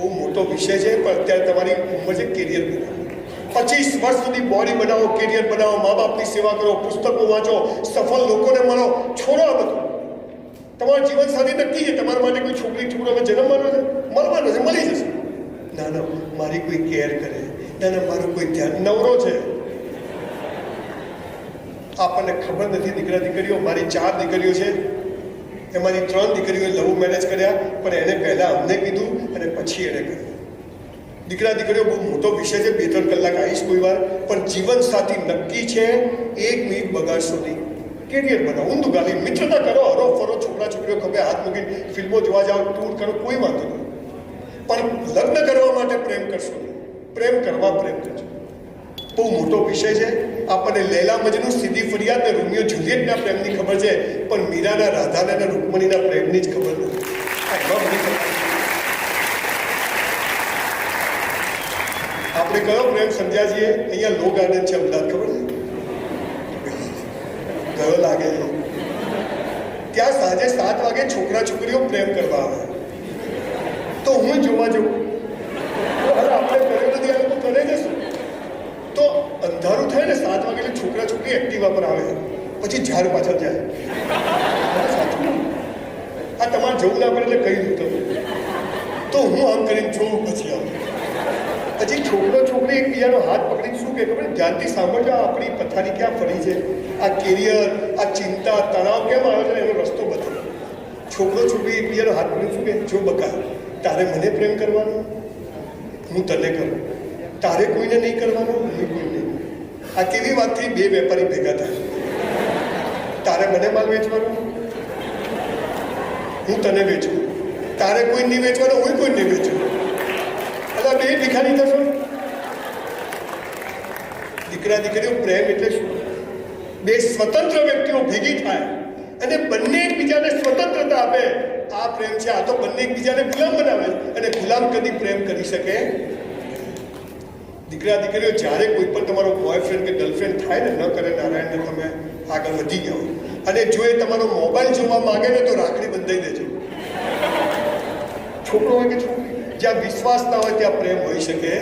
બહુ મોટો વિષય છે, પણ અત્યારે તમારી ઉંમર છે કેરિયર બનાવો. 25 વર્ષ સુધી બોડી બનાવો, કેરિયર બનાવો, મા બાપની સેવા કરો, પુસ્તકો વાંચો, સફળ લોકોને મળો. છોડો આ બધું. તમારું જીવન સાથી નક્કી છે. તમારા માટે કોઈ છોકરી છોકરો હવે જન્મવાનો છે, મળવાનો છે, મળી જશે. ના ના, મારી કોઈ કેર કરે, ના ના મારું કોઈ ધ્યાન, નવરો છે. આપણને ખબર નથી. દીકરા દીકરીઓ, મારી 4 દીકરીઓ છે, એમાંની 3 દીકરીઓએ લવ મેરેજ કર્યા, પણ એને પહેલાં અમને કીધું અને પછી એને કર્યું. દીકરા દીકરીઓ બહુ મોટો વિષય છે, 2-3 કલાક આવીશ કોઈ વાર, પણ જીવન સાથી નક્કી છે. 1 મિનિટ બગાડશો નહીં. કેરિયર બનાવો, ઊંધું ગાલી, મિત્રતા કરો, હરો ફરો, છોકરા છોકરીઓ ખભે હાથ મૂકીને ફિલ્મો જોવા જાઓ, ટૂર કરો, કોઈ વાંધો નહીં. પણ લગ્ન કરવા માટે પ્રેમ કરશો નહીં. પ્રેમ કરવા પ્રેમ કરજો. બહુ મોટો વિષય છે. આપણને લૈલા મજનુ, સીધી ફરિયાદ ને રોમિયો જુલિયટના પ્રેમની ખબર છે, પણ મીરાના, રાધાના અને રૂકમણીના પ્રેમની જ ખબર નથી. આપણે કયો પ્રેમ સમજ્યા છીએ? અહીંયા લો ગાર્ડન છે અમદાવાદ, ખબર છે? ગયો લાગે છે. ત્યાં સાંજે 7 વાગે છોકરા છોકરીઓ પ્રેમ કરવા આવે, તો હું જોવા જઉં. આપણે કર્યું નથી, આ લોકો કરે છે શું? તો અંધારું થાય ને 7 વાગે એટલે છોકરા છોકરી એક્ટિવા પર આવે, પછી ઝાડ પાછળ જાય. આ તમારે જવું ના પડે એટલે કહી દઉં તમે. તો હું આમ કરીને જોઉં, પછી આવું. પછી છોકરો છોકરી એકબીજાનો હાથ પકડીને શું કહે ખબર? ધ્યાનથી સાંભળજો, આપણી પથારી ક્યાં ફરી છે, આ કેરિયર, આ ચિંતા, તણાવ કેમ આવે છે, એનો રસ્તો બતાવો. છોકરો છોકરી એકબીજાનો હાથ પકડીને શું કહે? જો બકા, તારે મને પ્રેમ કરવાનો, હું તને કરું. તારે કોઈને નહીં કરવાનો, હું કોઈ નહીં. આ કેવી વાત થઈ? 2 વેપારી ભેગા થાય. તારે મને માલ વેચવાનો, હું તને વેચું. તારે કોઈ નહીં વેચવાનો, હું કોઈ નહીં વેચું. એટલે 2 ભિખારી થશો. દીકરા દીકરીઓ, પ્રેમ એટલે શું? 2 સ્વતંત્ર વ્યક્તિઓ ભેગી થાય અને બંને એકબીજાને સ્વતંત્રતા આપે. આ પ્રેમ છે. આ તો બંને એકબીજાને ગુલામ બનાવે, અને ગુલામ કદી પ્રેમ કરી શકે? દીકરા દીકરીઓ, જ્યારે કોઈ પણ તમારો બોયફ્રેન્ડ કે ગર્લફ્રેન્ડ થાય ને, ન કરે નારાયણને, તમે આગળ વધી જાઓ. અને જો એ તમારો મોબાઈલ જોવા માંગે ને, તો રાખડી બંધાઈ દેજો. છોકરો હોય કે છોકરી, જ્યાં વિશ્વાસ ના હોય ત્યાં પ્રેમ હોઈ શકે?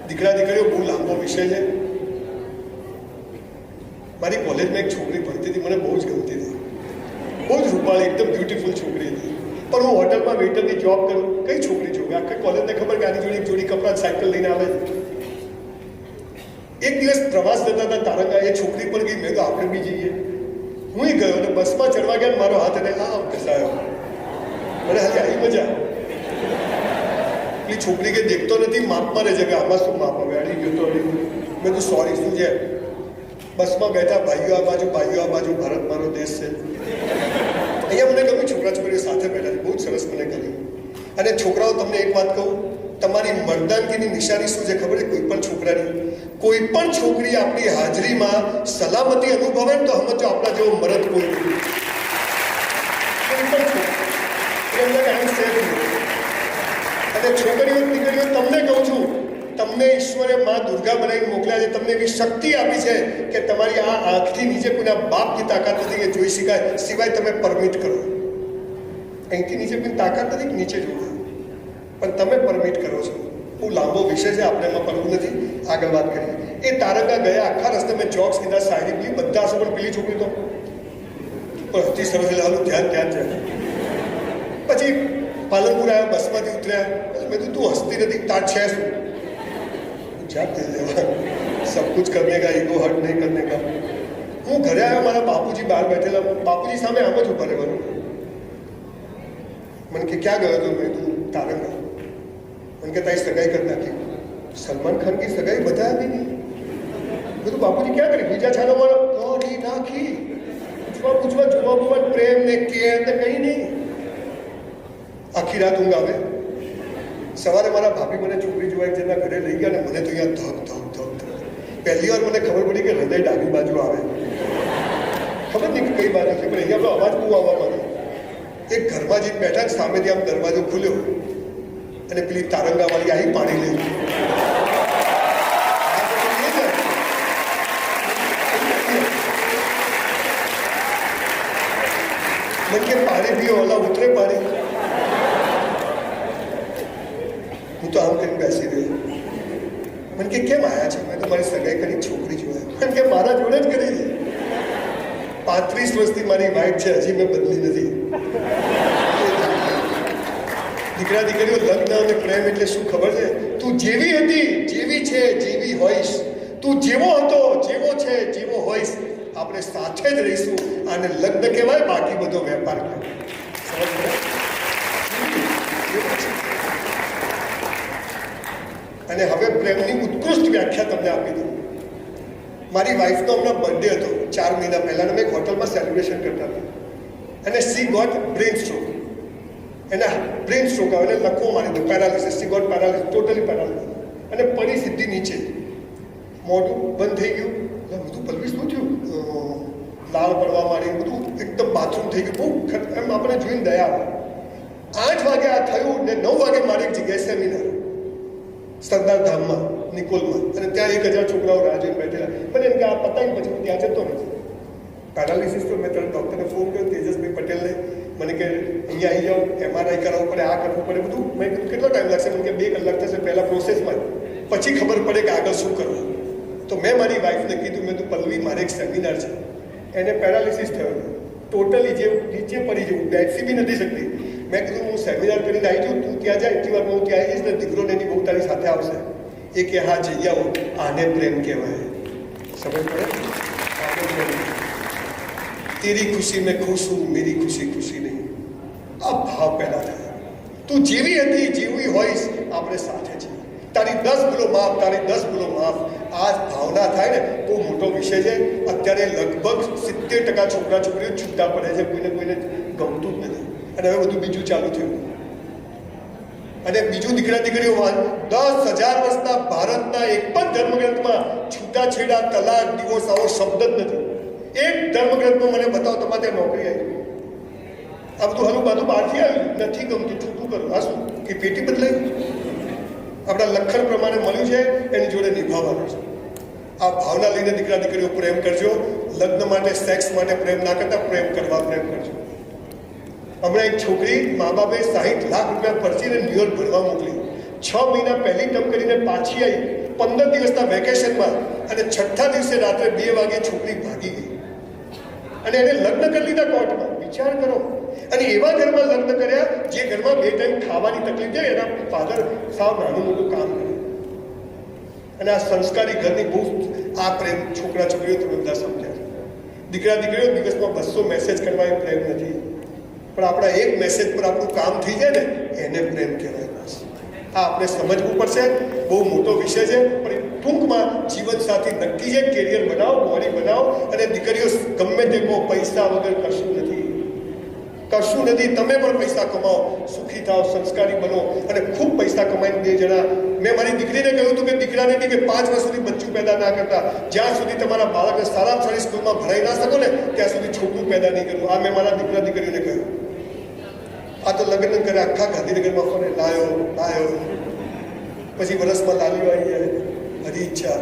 દીકરા દીકરીઓ, બહુ લાંબો વિષય છે. મારી કોલેજમાં એક છોકરી ભણતી હતી, મને બહુ જ ગમતી હતી. બહુ જ રૂપાળી, એકદમ બ્યુટીફુલ છોકરી હતી. પણ હું હોટલમાં વેઇટરની જોબ કરું. કઈ છોકરી જોવે? આખી કોલેજને ખબર કે આની જોડે એક જોડી કપડાં સાયકલ લઈને આવે છે. એક દિવસ પ્રવાસ જતા હતા તારંગા, એ છોકરી પણ ગઈ. મેં તો આપણે બી જઈએ. હું ગયો અને બસમાં ચડવા ગયા, મારો હાથ એને આમ ઘસાયો. મને હાજી આવી મજા. પેલી છોકરી કે દેખતો નથી, માપમાં રહે છે કે આમાં શું માપ હવે, અડી ગયો તો અડી ગયો. મેં તો સોરી, શું છે? બસમાં બેઠા, ભાઈઓ આ બાજુ, ભાઈઓ આ બાજુ, ભારત મારો દેશ છે. અહીંયા મને ગમ્યું, છોકરા છોકરીઓ સાથે બેઠા છે, બહુ જ સરસ મને ગમ્યું. અને છોકરાઓ, તમને એક વાત કહું, તમારી મર્દાનગીની નિશાની શું છે ખબર છે? કોઈ પણ છોકરાની, કોઈ પણ છોકરી આપણી હાજરીમાં સલામતી અનુભવે ને, તો સમજો આપણા જેવો મરદ કોઈ નહીં. કોઈ પણ છોકરી. અને છોકરીઓ દીકરીઓ, તમને કહું છું, તમને ઈશ્વરે માં દુર્ગા બનાવીને મોકલ્યા છે. તમને એવી શક્તિ આપી છે કે તમારી આ આંખથી નીચે કોઈના બાપની તાકાત નથી કે જોઈ શકાય, સિવાય તમે પરમિટ કરો. અહીંથી નીચે કોઈ તાકાત નથી કે નીચે જોવા, પણ તમે પરમિટ કરો છો. બહુ લાંબો વિષય છે, આપણે એમાં પડવું નથી. આગળ વાત કરીએ. એ તારંગા ગયા, આખા રસ્તે મેં જોક્સ કીધા, શાયરી બી બધા હશે, પણ પેલી છોકરી તો પણ હતી સરસ. હાલું ધ્યાન ત્યાં જ જાય. પછી પાલનપુર આવ્યા, બસમાંથી ઉતર્યા. મેં કીધું તું હસતી નથી, તાર છે શું? सब कुछ करने का, ईगो हर्ट नहीं करने का. હું ઘરે આવ્યો, મારા બાપુજી બહાર બેઠેલા. બાપુજી સામે આમ જ ઉભા રહેવાનું. મને કે ક્યાં ગયો હતો? મેં કીધું તારંગા. મને કે તારી સગાઈ કરી નાખી. સલમાન ખાન की સગાઈ बताया भी नहीं. બધું બાપુજી ક્યાં કરી? બીજા છાનો મારો કરી નાખી. પૂછવા જોવા પ્રેમ ને કેર ને કંઈ નહીં. આખી રાત ઊંઘ આવે. સવારે મારા ભાભી મને છોકરી જોવા એક જણના ઘરે લઈ ગયા, ને મને તો અહીંયા ધક ધક ધક. પહેલી વાર મને ખબર પડી કે હૃદય ડાબી બાજુ આવે. ખબર નહીં કે કઈ બાજુ છે, પણ અહીંયા આપણો અવાજ બહુ આવવા માંડ્યો. એક ઘરમાં જઈને બેઠા, સામેથી આમ દરવાજો ખુલ્યો અને પેલી તારંગાવાળી આવી પાણી લઈ. મને કે પાણી પીઓ, ઓલા ઉતરે પાણી. હું તો આમ કરીને બેસી રહ્યો. મને કે કેમ આવ્યા છે? મેં તો મારી સગાઈ કરી છોકરી જોયા. કારણ કે મારા જોડે જ કરી છે. 35 વર્ષથી મારી વાઈફ છે, હજી મેં બદલી નથી. દીકરા દીકરીઓ લગ્ન અને પ્રેમ એટલે શું ખબર છે? તું જેવી હતી, જેવી છે, જેવી હોઈશ. તું જેવો હતો, જેવો છે, જેવો હોઈશ. આપણે સાથે જ રહીશું. આને લગ્ન કહેવાય, બાકી બધો વેપાર કહેવાય. અને હવે પ્રેમની ઉત્કૃષ્ટ વ્યાખ્યા તમને આપી દઉં. મારી વાઈફનો હમણાં બર્થડે હતો 4 મહિના પહેલાં, અમે એક હોટલમાં સેલિબ્રેશન કરતા હતા. અને સી ગોટ બ્રેન સ્ટ્રોક. એના બ્રેન સ્ટ્રોક આવે, એને લખવો મારી દો, paralysis. She got paralysis, totally paralysis. અને પડી સીધી નીચે, મોઢું બંધ થઈ ગયું. બધું પલ્વી શું થયું? લાળ પડવા માંડી, બધું એકદમ બાથરૂમ થઈ ગયું. બહુ એમ આપણે જોઈને દયા આવે. 8 વાગે આ થયું ને 9 વાગે મારી એક જગ્યાએ સેમિનાર સરદાર ધામમાં, નિકોલમાં. અને ત્યાં 1000 છોકરાઓ રાહ જોઈને બેઠેલા. મને એમ કે આ પતાવી પછી હું ત્યાં જતો નથી. પેરાલિસિસ તો મેં તરત ડૉક્ટરને ફોન કર્યો, તેજસભાઈ પટેલને. મને કે અહીંયા આવી જાઓ, MRI કરાવવું પડે, આ કરવું પડે, બધું. મેં કીધું કેટલો ટાઈમ લાગશે? મને કે 2 કલાક થશે પહેલાં પ્રોસેસમાં, પછી ખબર પડે કે આગળ શું કરવું. તો મેં મારી વાઈફને કીધું, મેં તો પલ્લવી, મારે એક સેમિનાર છે. એને પેરાલિસિસ થયો, ટોટલી જે નીચે પડી જવું, બેસી બી નથી શકતી. મેં કીધું હું સેમિનાર કરીને આવી જાઉં, તું ત્યાં જાય, એટલી વારમાં હું ત્યાં આવી જઈશ ને દીકરો ને એની બહુ તારી સાથે આવશે. એ કે હા જઈ આવો. આને પ્રેમ કહેવાય. સમજ પડે? તેરી ખુશી મેં ખુશ હું, મેરી ખુશી ખુશી નહીં. આ ભાવ પેદા થાય. તું જેવી હતી, જેવી હોઈશ, આપણે સાથે છીએ. તારી 10 ભૂલો માફ, તારી 10 ભૂલો માફ. આ ભાવના થાય ને બહુ મોટો વિષય છે. અત્યારે લગભગ 70% છોકરા છોકરીઓ છૂટા પડે છે. કોઈને ગમતું જ નથી. અને હવે બધું બીજું ચાલુ થયું. અને બીજું દીકરા દીકરીઓ 10,000 વર્ષના ભારતના એક પણ ધર્મગ્રંથમાં છૂટાછેડા, તલાક, ડિવોર્સ આવો શબ્દ જ નથી. એક ધર્મગ્રંથમાં મને બતાવો તમારે ત્યાં નોકરી આવી. આ બધું હલું બાજુ બહારથી આવ્યું, નથી ગમતું, છૂટું કરું. આ શું કે પેટી બદલાઈ? આપણા લખણ પ્રમાણે મળ્યું છે, એની જોડે નિભાવવાનું છે. આ ભાવના લઈને દીકરા દીકરીઓ પ્રેમ કરજો. લગ્ન માટે, સેક્સ માટે પ્રેમ ના કરતા પ્રેમ કરવા પ્રેમ કરજો. હમણાં એક છોકરી, મા બાપે 60 લાખ રૂપિયા ખર્ચીને ન્યુયોર્ક ભણવા મોકલી. 6 મહિના પહેલી ટર્મ કરીને પાછી આવી 15 દિવસના વેકેશનમાં. અને 6થા દિવસે રાત્રે 2 વાગે છોકરી ભાગી ગઈ. અને એને લગ્ન કરી લીધા કોર્ટમાં. વિચાર કરો. અને એવા ઘરમાં લગ્ન કર્યા જે ઘરમાં 2 ટાઈમ ખાવાની તકલીફ છે. એના ફાધર સાવ નાનું મોટું કામ કરે. અને આ સંસ્કારી ઘરની બહુ આ પ્રેમ છોકરા છોકરીઓ તમે બધા સમજ્યા છે. દીકરા દીકરીઓ દિવસમાં 200 મેસેજ કરવા એ પ્રેમ નથી. પણ આપણા એક મેસેજ પર આપણું કામ થઈ જાય ને એને પ્રેમ કહેવાય. બસ આ આપણે સમજવું પડશે. બહુ મોટો વિષય છે. પણ ટૂંકમાં જીવનસાથી નક્કી છે. કેરિયર બનાવો, બોડી બનાવો. અને દીકરીઓ ગમે તે કહો, પૈસા વગર કશું નથી, કશું નથી. તમે પણ પૈસા કમાઓ, સુખી થાઓ, સંસ્કારી બનો અને ખૂબ પૈસા કમાઈને 2 જણા. મેં મારી દીકરીને કહ્યું હતું કે દીકરાને કે 5 વર્ષ સુધી બચ્ચું પેદા ના કરતા. જ્યાં સુધી તમારા બાળકને સારામાં સારી સ્કૂલમાં ભણાવી ના શકો ને ત્યાં સુધી છોકરું પેદા નહીં કરવું. આ મેં મારા દીકરા દીકરીઓને કહ્યું. આ તો લગ્ન કરે, આખા ગાંધીનગરમાં ફરે, લાયો. પછી વરસમાં લાલીઓ આવી જાય. હરી ઈચ્છા,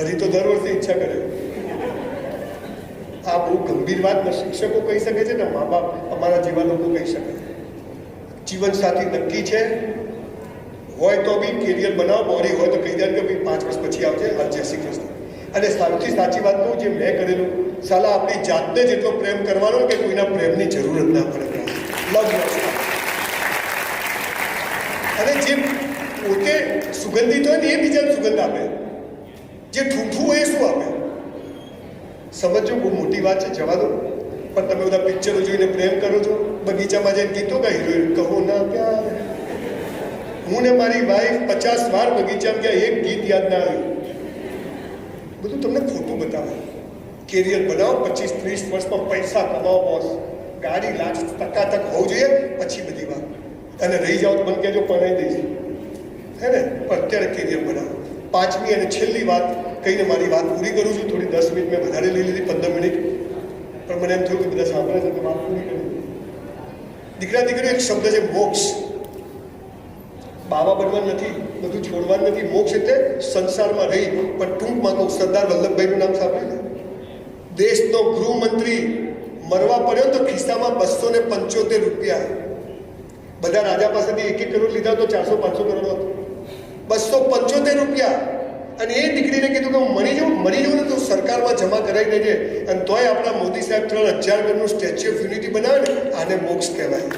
હરી તો દર વર્ષે ઈચ્છા કરે. આ બહુ ગંભીર વાત શિક્ષકો કહી શકે છે ને, મા બાપ અમારા જેવા લોકો કહી શકે છે. જીવનસાથી નક્કી છે હોય તો બી કેરિયર બનાવો. બોડી હોય તો કહી દે કે ભાઈ 5 વર્ષ પછી આવજે. હાલ જય શ્રી કૃષ્ણ. અને સૌથી સાચી વાત કહું, જે મેં કરેલું, સાલા આપણી જાતને જેટલો પ્રેમ કરવાનો કે કોઈના પ્રેમની જરૂર જ ના પડે. અને જે પોતે સુગંધિત હોય ને એ બીજાને સુગંધ આપે. જે ઠૂઠું હોય એ શું આપે? સમજો, બહુ મોટી વાત છે, જવા દો. પણ તમે બધા પિક્ચરો જોઈને પ્રેમ કરો છો. બગીચામાં જઈને ગીતો ગાઈ હિરોઈન કહો ના પ્યાર. હું ને મારી વાઈફ 50 વાર બગીચામાં ગયા, એક ગીત યાદ ના આવ્યું. બધું તમને ખોટું બતાવે. કેરિયર બનાવો, 25-30 વર્ષમાં પૈસા કમાવો બોસ. ગાડી લાખ ટકાતક હોવું જોઈએ, પછી બધી વાત. અને રહી જાઓ તો મને કહેજો, પરણાઈ દઈશ, હે ને. પણ અત્યારે કેરિયર બનાવો. 5મી અને છેલ્લી વાત કહીને મારી વાત પૂરી કરું છું. થોડી 10 મિનિટ મેં વધારે લઈ લીધી, 15 મિનિટ. પણ મને એમ થયું કે બધા સાંભળે છે તો વાત પૂરી કરી. દીકરા દીકરીઓ એક શબ્દ છે મોક્ષ. બાવા બનવાનું નથી, બધું છોડવાનું નથી. મોક્ષ એટલે સંસારમાં રહી. પણ ટૂંકમાં કહું, સરદાર વલ્લભભાઈનું નામ સાંભળ્યું ને? દેશનો ગૃહમંત્રી મરવા પડ્યો તો ખિસ્સામાં 275 રૂપિયા. બધા રાજા પાસેથી 1-1 કરોડ લીધા તો 400-500 કરોડ હતો. 275 રૂપિયા. અને એ દીકરીને કીધું કે હું મરી જાઉં ને તો સરકારમાં જમા કરાવી દેજે. અને તોય આપણા મોદી સાહેબ 3000 ગણનું સ્ટેચ્યુ ઓફ યુનિટી બનાવે ને, આને મોક્ષ કહેવાય.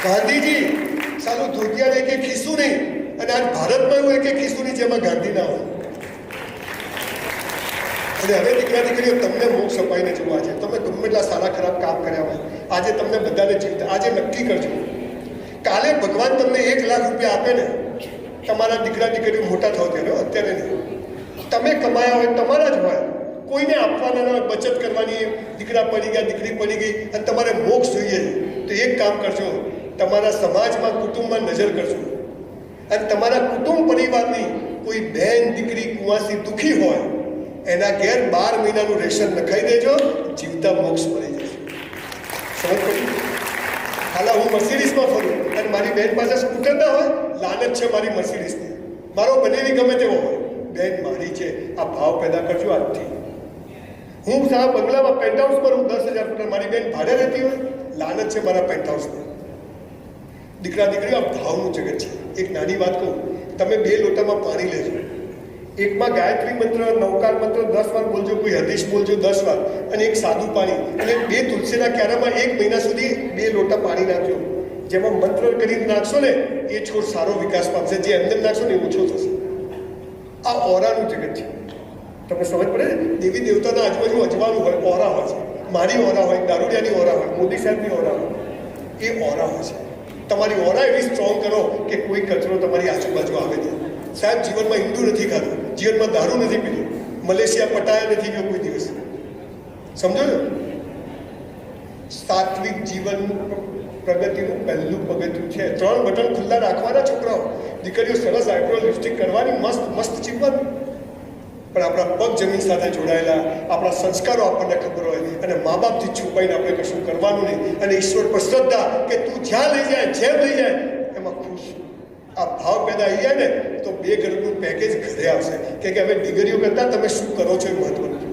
ગાંધીજી સાલું ધોતિયાને એક ખિસ્સું નહીં, અને આજ ભારતમાં એવું એક ખિસ્સું નહીં જેમાં ગાંધી ના હોય. અને હવે દીકરા દીકરીઓ તમને મોક્ષ અપાઈને જોવા છે. તમે ગમે એટલા સારા ખરાબ કામ કર્યા હોય, આજે તમને બધાને જીવતા આજે નક્કી કરજો, કાલે ભગવાન તમને 1 લાખ રૂપિયા આપે ને, તમારા દીકરા દીકરીઓ મોટા થાવ ત્યારે, અત્યારે નહીં. તમે કમાયા હોય તમારા જ હોય, કોઈને આપવાના ના હોય, બચત કરવાની. દીકરા પડી ગયા, દીકરી પડી ગઈ, અને તમારે મોક્ષ જોઈએ તો એક કામ કરજો, તમારા સમાજમાં કુટુંબમાં નજર કરજો, અને તમારા કુટુંબ પરિવારની કોઈ બહેન દીકરી કુંવાસી દુઃખી હોય એના ઘેર 12 મહિનાનું રેશન નખાઈ દેજો, જીવતા મોક્ષ મળી જશે. સમજ પડી? હાલા હું મર્સિડીઝમાં ફરું અને મારી બહેન પાસે સ્કૂટર ના હોય, લાલચ છે મારી મર્સિડીઝની, મારો બનેવી ગમે તેવો હોય, બહેન મારી છે. આ ભાવ પેદા કરજો આજથી. હું સારા બંગલામાં પેન્ટહાઉસ પર હું 10,000 રૂપિયા, મારી બહેન ભાડે રહેતી હોય, લાલચ છે મારા પેન્ટહાઉસમાં. દીકરા દીકરીઓ આ ભાવનું જગત છે. એક નાની વાત કહું, તમે 2 લોટામાં પાણી લેજો, એકમાં ગાયત્રી મંત્ર, નવકાર મંત્ર 10 વાર બોલજો, કોઈ હદીશ બોલજો 10 વાર, અને એક સાદું પાણી, અને 2 તુલસીના ક્યારામાં 1 મહિના સુધી 2 લોટા પાણી નાખજો. જેમાં મંત્ર કરીને નાખશો ને એ છોડ સારો વિકાસ પામશે, જે અંદર નાખશો ને એ ઓછો થશે. આ ઓરાનું જગત છે. તમને સમજ પડે? દેવી દેવતાના આજુબાજુ અજવાનું હોય, ઓરા હોય છે. મારી ઓરા હોય, દારૂડિયાની ઓરા હોય, મોદી સાહેબની ઓરા હોય, એ ઓરા હોય છે. તમારી ઓરા એવી સ્ટ્રોંગ કરો કે કોઈ કચરો તમારી આજુબાજુ આવે નહીં. સાહેબ જીવનમાં હિન્દુ નથી ખાધું, જીવનમાં દારૂ નથી પીધું, મલેશિયા પટાયા નથી ગયો કોઈ દિવસ. સમજો ને? સાત્વિક જીવન પ્રગતિનું પહેલું પગથિયું છે. 3 બટન ખુલ્લા રાખવાના છોકરાઓ, દીકરીઓ સરસ આઈબ્રો લિપસ્ટિક કરવાની, મસ્ત મસ્ત જીવવાનું. પણ આપણા પગ જમીન સાથે જોડાયેલા, આપણા સંસ્કારો આપણને ખબર હોય, અને મા બાપથી છુપાઈને આપણે કશું કરવાનું નહીં, અને ઈશ્વર પર શ્રદ્ધા કે તું જ્યાં લઈ જાય, જેમ લઈ જાય એમાં ખુશ. આ ભાવ પેદા આવી જાય ને તો 2 કરોડનું પેકેજ ઘરે આવશે કે હવે દીકરીઓ કરતાં તમે શું કરો છો એ મહત્વનું.